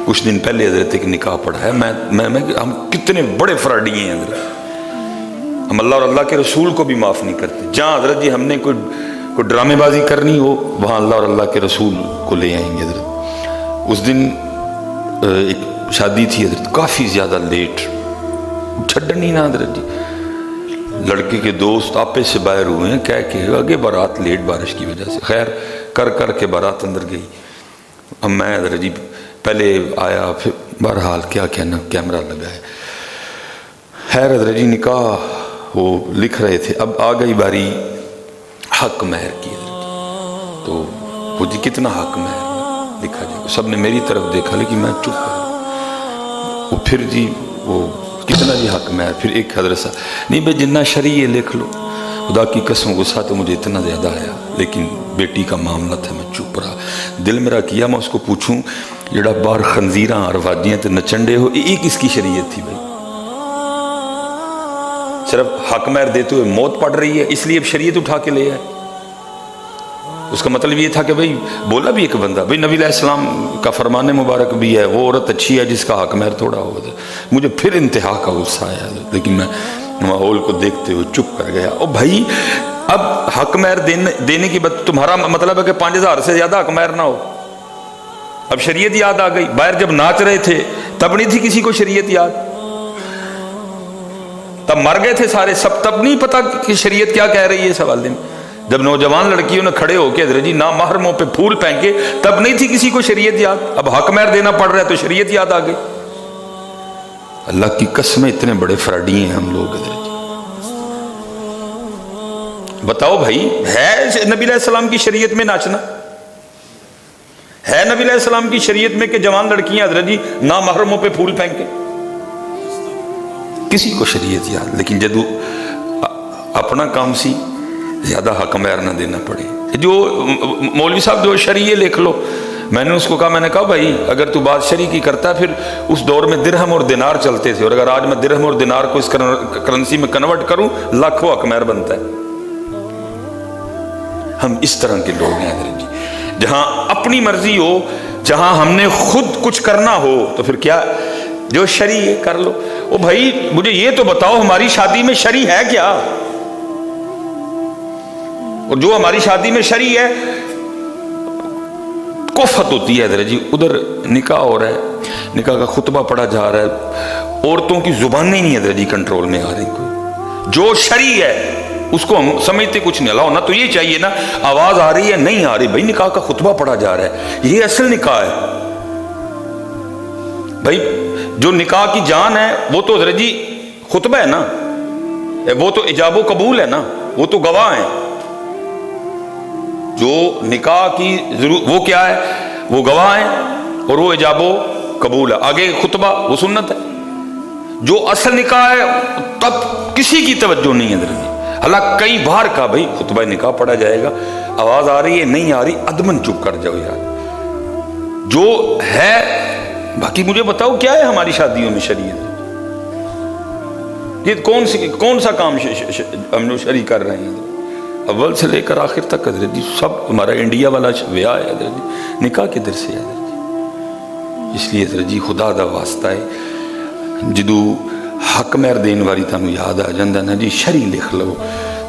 کچھ دن پہلے حضرت ایک نکاح پڑھا ہے، ہم کتنے بڑے فراڈی ہیں حضرت، ہم اللہ اور اللہ کے رسول کو بھی معاف نہیں کرتے. جہاں حضرت جی ہم نے کوئی ڈرامے بازی کرنی ہو وہاں اللہ اور اللہ کے رسول کو لے آئیں گے حضرت. اس دن ایک شادی تھی حضرت، کافی زیادہ لیٹ، چھڈن ہی نہ حضرت جی. لڑکے کے دوست آپے سے باہر ہوئے ہیں کہہ کے آگے بارات لیٹ بارش کی وجہ سے، خیر کر کے بارات اندر گئی. اب میں حضرت جی پہلے آیا، پھر بہرحال کیا کہنا، کیمرہ لگا ہے. خیر حضرت جی نکاح وہ لکھ رہے تھے، اب آ گئی باری حق مہر کی حضرت جی. تو وہ جی کتنا حق مہر لکھا جائے، سب نے میری طرف دیکھا لیکن میں چپ کر. وہ پھر جی وہ کتنا جی حق مہر، پھر ایک حضرت صاحب نہیں بھائی جنہ شرعی لکھ لو. خدا کی قسم غصہ تو مجھے اتنا زیادہ آیا، لیکن بیٹی کا معاملہ تھا میں چپ رہا. دل میرا کیا میں اس کو پوچھوں جڑا باہر خنزیراں اور واجیاں تے نچنڈے ہو، یہ کس کی شریعت تھی بھائی؟ صرف حق مہر دیتے ہوئے موت پڑ رہی ہے اس لیے اب شریعت اٹھا کے لے آئے. اس کا مطلب یہ تھا کہ بھئی بولا بھی ایک بندہ بھئی نبی علیہ السلام کا فرمان مبارک بھی ہے، وہ عورت اچھی ہے جس کا حق مہر تھوڑا ہوگا. مجھے پھر انتہا کا غصہ آیا، لیکن میں ماحول کو دیکھتے ہوئے چپ کر گیا. او بھائی اب حق مہر دینے کی بات، تمہارا مطلب ہے کہ 5000 سے زیادہ حق مہر نہ ہو. اب شریعت یاد آ گئی، باہر جب ناچ رہے تھے تب نہیں تھی کسی کو شریعت یاد، تب مر گئے تھے سارے سب، تب نہیں پتا کہ شریعت کیا کہہ رہی ہے اس حوالے میں. جب نوجوان لڑکیوں نے کھڑے ہو کے حضرت جی نامحرموں پہ پھول پھینکے تب نہیں تھی کسی کو شریعت یاد. اب حق مہر دینا پڑ رہا ہے تو شریعت یاد آ گئی. اللہ کی قسم اتنے بڑے فراڈی ہیں ہم لوگ حضرت جی. بتاؤ بھائی ہے نبی علیہ السلام کی شریعت میں ناچنا؟ ہے نبی علیہ السلام کی شریعت میں کہ جوان لڑکیاں حضرت جی نامحرموں پہ پھول پھینکیں؟ کسی کو شریعت یاد، لیکن جدو اپنا کام سی زیادہ حق مہر نہ دینا پڑے. جو مولوی صاحب جو شریعہ لکھ لو، میں نے اس کو کہا، میں نے کہا بھائی اگر تو بات شریع کی کرتا ہے، پھر اس دور میں درہم اور دینار چلتے تھے، اور اگر آج میں درہم اور دینار کو اس کرنسی میں کنورٹ کروں لاکھوں حق مہر بنتا ہے. ہم اس طرح کے لوگ ہیں حضرت جی، جہاں اپنی مرضی ہو، جہاں ہم نے خود کچھ کرنا ہو تو پھر کیا جو شرعی ہے کر لو. او بھائی مجھے یہ تو بتاؤ ہماری شادی میں شرعی ہے کیا؟ اور جو ہماری شادی میں شرعی ہے کفت ہوتی ہے حضرت جی. ادھر نکاح ہو رہا ہے، نکاح کا خطبہ پڑھا جا رہا ہے، عورتوں کی زبانیں نہیں حضرت جی کنٹرول میں آ رہی. کوئی جو شرعی ہے اس کو ہم سمجھتے کچھ نہیں. اللہ ہونا تو یہ چاہیے نا، آواز آ رہی ہے نہیں آ رہی، بھائی نکاح کا خطبہ پڑھا جا رہا ہے، یہ اصل نکاح ہے. بھائی جو نکاح کی جان ہے وہ تو حضرت جی خطبہ ہے نا، وہ تو ایجاب و قبول ہے نا، وہ تو گواہ ہیں. جو نکاح کی وہ کیا ہے، وہ گواہ ہیں اور وہ ایجاب و قبول ہے. آگے خطبہ وہ سنت ہے. جو اصل نکاح ہے تب کسی کی توجہ نہیں ہے حضرت جی. اللہ کئی بار کہا بھائی خطبہ نکاح پڑھا جائے گا، آواز آ رہی ہے نہیں آ رہی، ادمن چپ کر جاؤ یار. جو ہے باقی مجھے بتاؤ کیا ہے ہماری شادیوں میں شریعت؟ یہ کون سا کام ہم لوگ شریع کر رہے ہیں؟ اول سے لے کر آخر تک حضرت جی سب ہمارا انڈیا والا ویاہ ہے حضرت جی. نکاح کدھر سے ہے حضرت جی؟ اس لیے حضرت جی خدا دا واسطہ ہے، جدو حق مہر دین والی تانوں یاد آ جاندہ نا جی شرعی لکھ لو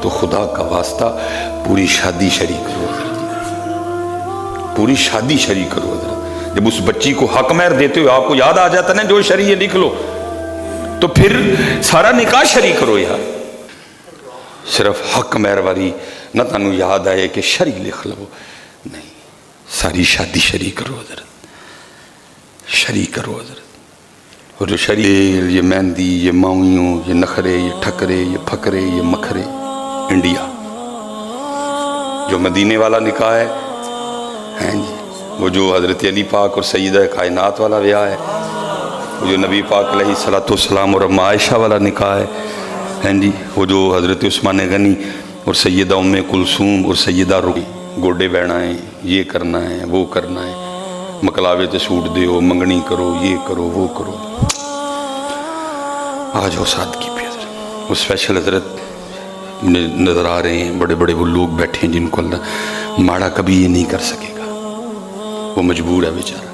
تو خدا کا واسطہ پوری شادی شرعی کرو حضرت جی. پوری شادی شرعی کرو حضرت. جب اس بچی کو حق مہر دیتے ہوئے آپ کو یاد آ جاتا نا جو شرعی لکھ لو تو پھر سارا نکاح شرعی کرو یار. صرف حق مہر والی نہ تانوں یاد آئے کہ شرعی لکھ لو، نہیں، ساری شادی شرعی کرو حضرت، شرعی کرو حضرت. اور جو شرعی یہ مہندی، یہ ماویوں، یہ نخرے، یہ ٹھکرے، یہ پھکرے، یہ مکھرے، انڈیا. جو مدینے والا نکاح ہے ہیں جی، وہ جو حضرت علی پاک اور سیدہ کائنات والا بیاہ ہے، وہ جو نبی پاک علیہ السلام اور ام عائشہ والا نکاح ہے ہیں جی، وہ جو حضرت عثمان غنی اور سیدہ ام کلثوم اور سیدہ رقیہ، گوڈے بہنائیں، یہ کرنا ہے وہ کرنا ہے، مکلاوے تے سوٹ دیو، منگنی کرو، یہ کرو وہ کرو. آج ہو سادگی پہ حضرت. وہ اسپیشل حضرت نظر آ رہے ہیں، بڑے بڑے وہ لوگ بیٹھے ہیں جن کو اللہ ماڑا کبھی یہ نہیں کر سکے گا، وہ مجبور ہے بیچارہ.